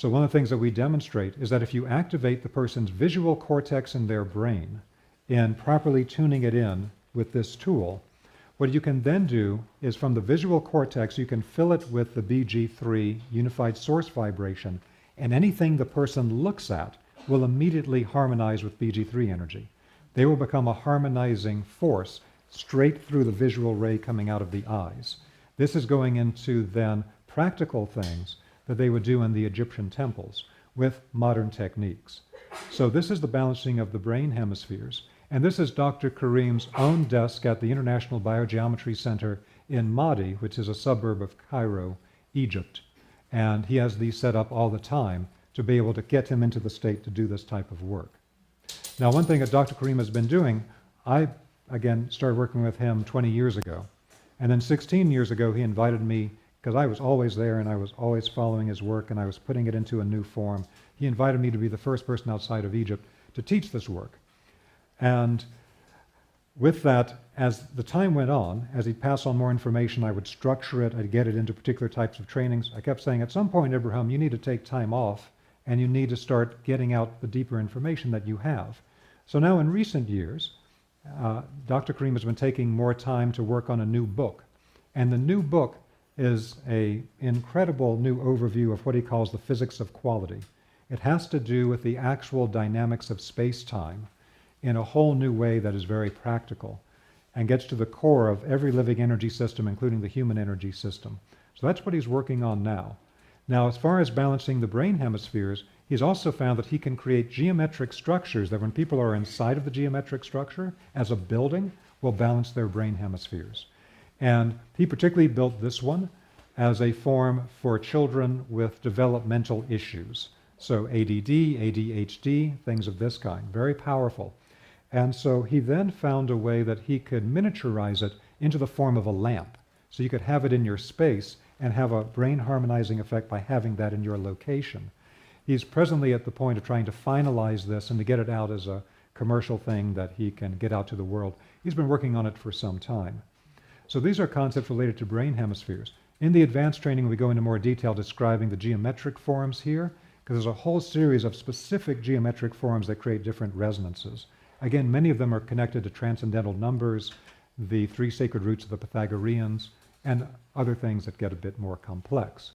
So one of the things that we demonstrate is that if you activate the person's visual cortex in their brain in properly tuning it in with this tool, what you can then do is from the visual cortex, you can fill it with the BG3 unified source vibration, and anything the person looks at will immediately harmonize with BG3 energy. They will become a harmonizing force straight through the visual ray coming out of the eyes. This is going into then practical things that they would do in the Egyptian temples with modern techniques. So this is the balancing of the brain hemispheres. And this is Dr. Kareem's own desk at the International Biogeometry Center in Mahdi, which is a suburb of Cairo, Egypt. And he has these set up all the time to be able to get him into the state to do this type of work. Now, one thing that Dr. Kareem has been doing, I, again, started working with him 20 years ago. And then 16 years ago, he invited me, because I was always there and I was always following his work and I was putting it into a new form. He invited me to be the first person outside of Egypt to teach this work. And with that, as the time went on, as he'd pass on more information, I would structure it, I'd get it into particular types of trainings. I kept saying, at some point, Abraham, you need to take time off and you need to start getting out the deeper information that you have. So now in recent years, Dr. Kareem has been taking more time to work on a new book. And the new book is an incredible new overview of what he calls the physics of quality. It has to do with the actual dynamics of space-time in a whole new way that is very practical and gets to the core of every living energy system, including the human energy system. So that's what he's working on now. Now, as far as balancing the brain hemispheres, he's also found that he can create geometric structures that when people are inside of the geometric structure as a building, will balance their brain hemispheres. And he particularly built this one as a form for children with developmental issues. So ADD, ADHD, things of this kind, very powerful. And so he then found a way that he could miniaturize it into the form of a lamp. So you could have it in your space and have a brain harmonizing effect by having that in your location. He's presently at the point of trying to finalize this and to get it out as a commercial thing that he can get out to the world. He's been working on it for some time. So these are concepts related to brain hemispheres. In the advanced training, we go into more detail describing the geometric forms here, because there's a whole series of specific geometric forms that create different resonances. Again, many of them are connected to transcendental numbers, the three sacred roots of the Pythagoreans, and other things that get a bit more complex.